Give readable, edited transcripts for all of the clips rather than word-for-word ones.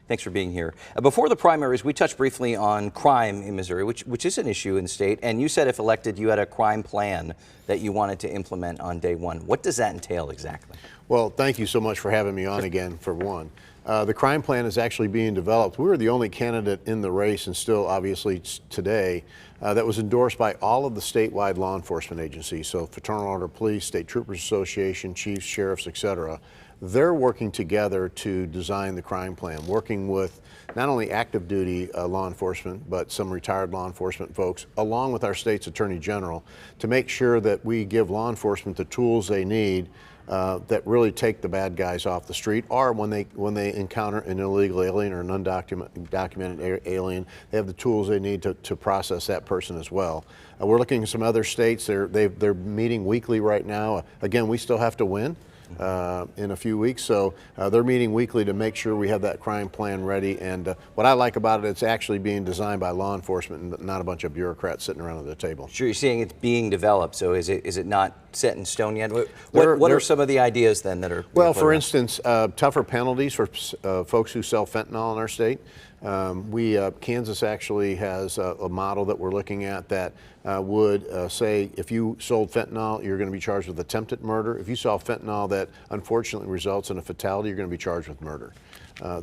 Thanks for being here. Before the primaries, we touched briefly on crime in Missouri, which is an issue in the state. And you said if elected, you had a crime plan that you wanted to implement on day one. What does that entail exactly? Well, thank you so much for having me on again, for one. The crime plan is actually being developed. We were the only candidate in the race, and still obviously today, that was endorsed by all of the statewide law enforcement agencies. So Fraternal Order Police, State Troopers Association, chiefs, sheriffs, etc. They're working together to design the crime plan, working with not only active duty law enforcement, but some retired law enforcement folks, along with our state's attorney general, to make sure that we give law enforcement the tools they need that really take the bad guys off the street, or when they encounter an illegal alien or an undocumented alien, they have the tools they need to process that person as well. We're looking at some other states. They're meeting weekly right now. Again, we still have to win in a few weeks, so they're meeting weekly to make sure we have that crime plan ready. And what I like about it, it's actually being designed by law enforcement and not a bunch of bureaucrats sitting around at the table. Sure, you're saying it's being developed, so is it not set in stone yet? What are some of the ideas then that are? Well, for instance, tougher penalties for folks who sell fentanyl in our state. Kansas actually has a model that we're looking at that would say if you sold fentanyl, you're going to be charged with attempted murder. If you sell fentanyl that unfortunately results in a fatality, you're going to be charged with murder.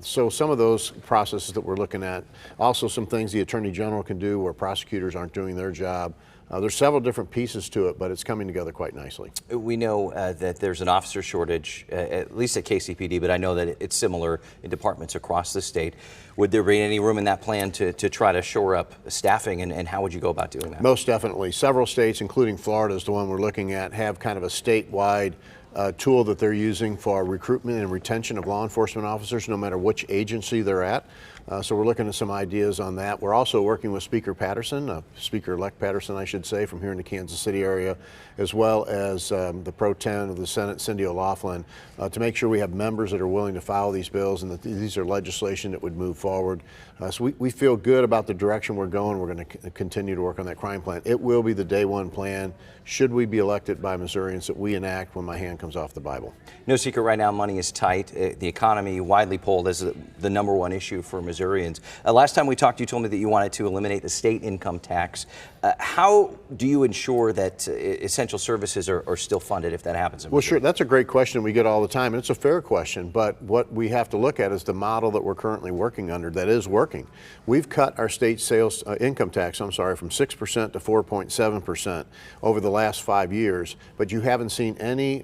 So some of those processes that we're looking at, also some things the Attorney General can do where prosecutors aren't doing their job. There's several different pieces to it, but it's coming together quite nicely. We know that there's an officer shortage, at least at KCPD, but I know that it's similar in departments across the state. Would there be any room in that plan to try to shore up staffing, and how would you go about doing that? Most definitely. Several states, including Florida is the one we're looking at, have kind of a statewide tool that they're using for recruitment and retention of law enforcement officers, no matter which agency they're at. So we're looking at some ideas on that. We're also working with Speaker Patterson, Speaker-elect Patterson, I should say, from here in the Kansas City area, as well as the Pro Tem of the Senate, Cindy O'Laughlin, to make sure we have members that are willing to follow these bills and that these are legislation that would move forward. So we feel good about the direction we're going. We're going to continue to work on that crime plan. It will be the day one plan, should we be elected by Missourians, that we enact when my hand comes off the Bible. No secret right now, money is tight. The economy, widely polled as the #1 issue for Missourians. Last time we talked, you told me that you wanted to eliminate the state income tax. How do you ensure that essential services are still funded if that happens? Well, sure, that's a great question we get all the time, and it's a fair question, but what we have to look at is the model that we're currently working under that is working. We've cut our state sales income tax, from 6% to 4.7% over the last 5 years, but you haven't seen any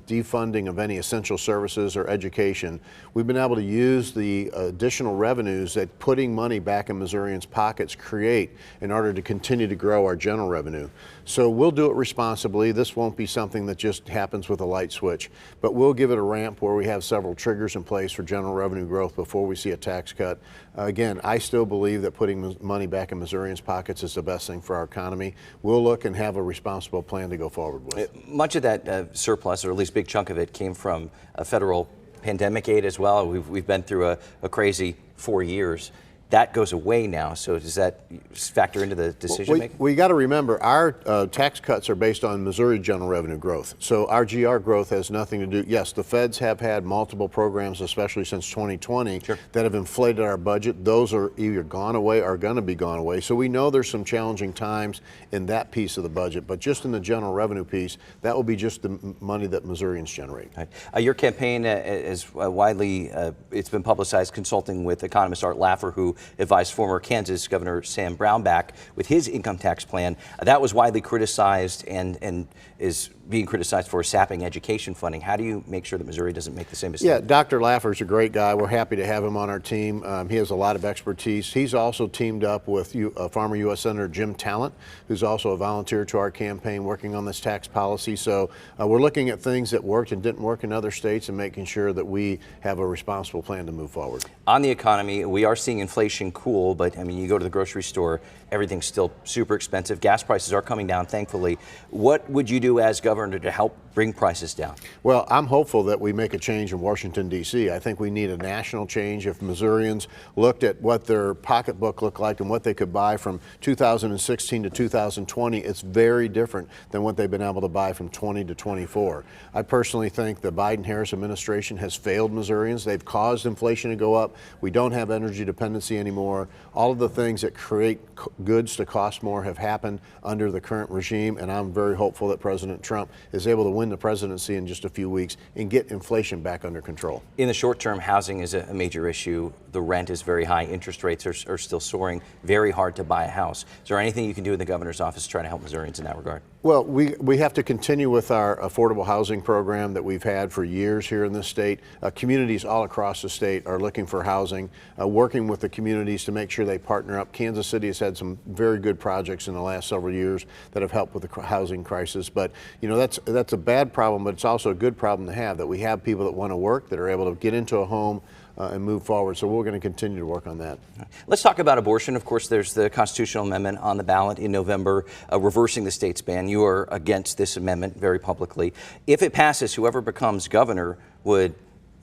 defunding of any essential services or education. We've been able to use the additional revenues that putting money back in Missourians' pockets create in order to continue to grow our general revenue. So we'll do it responsibly. This won't be something that just happens with a light switch, but we'll give it a ramp where we have several triggers in place for general revenue growth before we see a tax cut. Again, I still believe that putting money back in Missourians' pockets is the best thing for our economy. We'll look and have a responsible plan to go forward with. Much of that surplus, or at least a big chunk of it, came from federal pandemic aid as well. We've been through a crazy 4 years. That goes away now, so does that factor into the decision making? We got to remember our tax cuts are based on Missouri general revenue growth. So our GR growth has nothing to do. Yes, the feds have had multiple programs, especially since 2020, sure, that have inflated our budget. Those are either gone away or going to be gone away. So we know there's some challenging times in that piece of the budget, but just in the general revenue piece, that will be just the money that Missourians generate. Right. Your campaign is widely, it's been publicized, consulting with economist Art Laffer, who advised former Kansas Governor Sam Brownback with his income tax plan. That was widely criticized and is being criticized for sapping education funding. How do you make sure that Missouri doesn't make the same mistake? Yeah, Dr. Laffer's a great guy. We're happy to have him on our team. He has a lot of expertise. He's also teamed up with former U.S. Senator Jim Talent, who's also a volunteer to our campaign working on this tax policy. So we're looking at things that worked and didn't work in other states and making sure that we have a responsible plan to move forward. On the economy, we are seeing inflation cool, but I mean, you go to the grocery store, everything's still super expensive. Gas prices are coming down, thankfully. What would you do as governor to help bring prices down? Well, I'm hopeful that we make a change in Washington, D.C. I think we need a national change. If Missourians looked at what their pocketbook looked like and what they could buy from 2016 to 2020, it's very different than what they've been able to buy from 20 to 24. I personally think the Biden-Harris administration has failed Missourians. They've caused inflation to go up. We don't have energy dependency anymore. All of the things that create goods to cost more have happened under the current regime, and I'm very hopeful that President Trump is able to win the presidency in just a few weeks and get inflation back under control. In the short term, housing is a major issue. The rent is very high. Interest rates are still soaring. Very hard to buy a house. Is there anything you can do in the governor's office to try to help Missourians in that regard? Well, we have to continue with our affordable housing program that we've had for years here in this state. Communities all across the state are looking for housing, working with the communities to make sure they partner up. Kansas City has had some very good projects in the last several years that have helped with the housing crisis. But you know, that's a bad problem, but it's also a good problem to have, that we have people that want to work, that are able to get into a home and move forward. So we're going to continue to work on that. Let's talk about abortion. Of course, there's the constitutional amendment on the ballot in November, reversing the state's ban. You are against this amendment very publicly. If it passes, whoever becomes governor would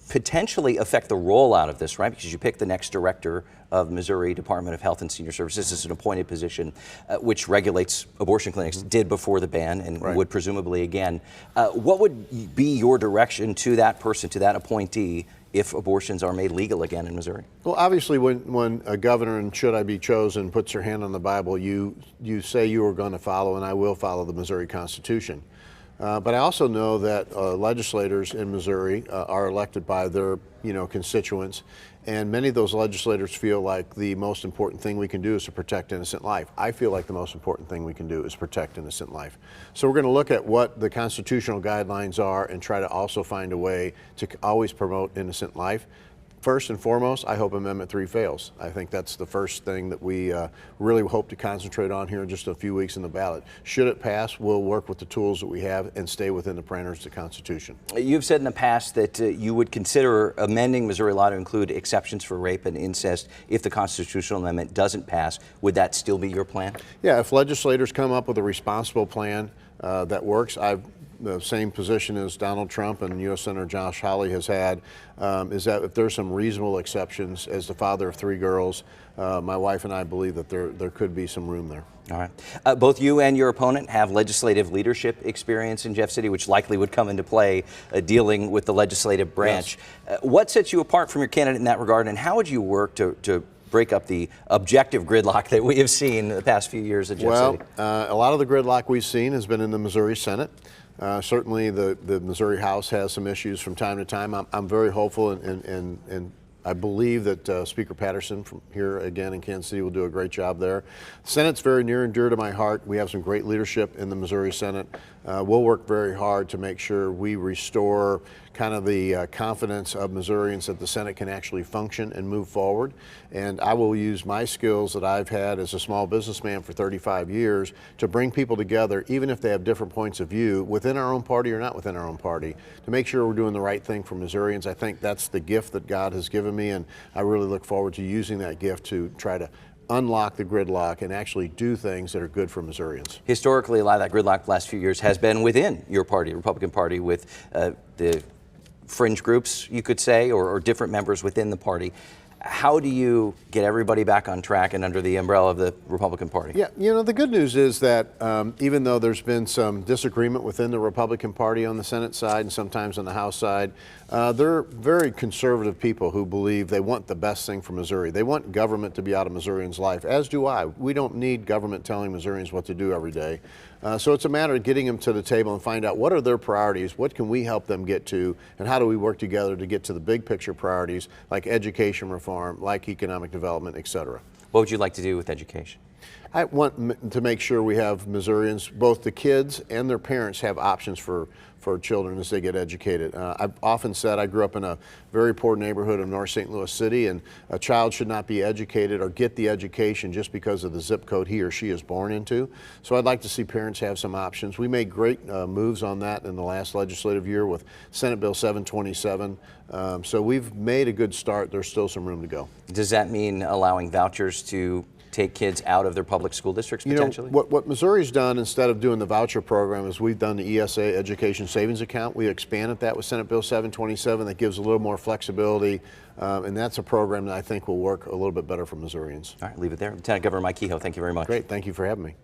potentially affect the rollout of this, right? Because you pick the next director of Missouri Department of Health and Senior Services. This is an appointed position which regulates abortion clinics, did before the ban and would presumably again. What would be your direction to that person, to that appointee, if abortions are made legal again in Missouri? Well, obviously, when a governor, and should I be chosen, puts her hand on the Bible, you say you are going to follow, and I will follow the Missouri Constitution. But I also know that legislators in Missouri are elected by their constituents, and many of those legislators feel like the most important thing we can do is to protect innocent life. I feel like the most important thing we can do is protect innocent life. So we're going to look at what the constitutional guidelines are and try to also find a way to always promote innocent life. First and foremost, I hope Amendment 3 fails. I think that's the first thing that we really hope to concentrate on here in just a few weeks in the ballot. Should it pass, we'll work with the tools that we have and stay within the parameters of the Constitution. You've said in the past that you would consider amending Missouri law to include exceptions for rape and incest if the constitutional amendment doesn't pass. Would that still be your plan? Yeah, if legislators come up with a responsible plan that works, the same position as Donald Trump and U.S. Senator Josh Hawley has had, is that if there's some reasonable exceptions, as the father of 3 girls, my wife and I believe that there could be some room there. All right. Both you and your opponent have legislative leadership experience in Jeff City, which likely would come into play dealing with the legislative branch. Yes. What sets you apart from your candidate in that regard, and how would you work to break up the objective gridlock that we have seen the past few years at Jeff City? A lot of the gridlock we've seen has been in the Missouri Senate. Certainly the Missouri House has some issues from time to time. I'm very hopeful and I believe that Speaker Patterson from here again in Kansas City will do a great job there. The Senate's very near and dear to my heart. We have some great leadership in the Missouri Senate. We'll work very hard to make sure we restore kind of the confidence of Missourians that the Senate can actually function and move forward. And I will use my skills that I've had as a small businessman for 35 years to bring people together, even if they have different points of view, within our own party or not within our own party, to make sure we're doing the right thing for Missourians. I think that's the gift that God has given me, and I really look forward to using that gift to try to unlock the gridlock and actually do things that are good for Missourians. Historically, a lot of that gridlock the last few years has been within your party, the Republican Party, with the fringe groups, you could say, or different members within the party. How do you get everybody back on track and under the umbrella of the Republican Party? Yeah, the good news is that even though there's been some disagreement within the Republican Party on the Senate side and sometimes on the House side, they're very conservative people who believe they want the best thing for Missouri. They want government to be out of Missourians' life, as do I. We don't need government telling Missourians what to do every day. So it's a matter of getting them to the table and find out what are their priorities, what can we help them get to, and how do we work together to get to the big picture priorities like education reform, like economic development, et cetera. What would you like to do with education? I want to make sure we have Missourians, both the kids and their parents, have options for children as they get educated. I've often said I grew up in a very poor neighborhood of North St. Louis City, and a child should not be educated or get the education just because of the zip code he or she is born into. So I'd like to see parents have some options. We made great moves on that in the last legislative year with Senate Bill 727. So we've made a good start. There's still some room to go. Does that mean allowing vouchers to take kids out of their public school districts You know, potentially? what Missouri's done, instead of doing the voucher program, is we've done the ESA Education Savings Account. We expanded that with Senate Bill 727. That gives a little more flexibility, and that's a program that I think will work a little bit better for Missourians. All right, leave it there. Lieutenant Governor Mike Kehoe, thank you very much. Great, thank you for having me.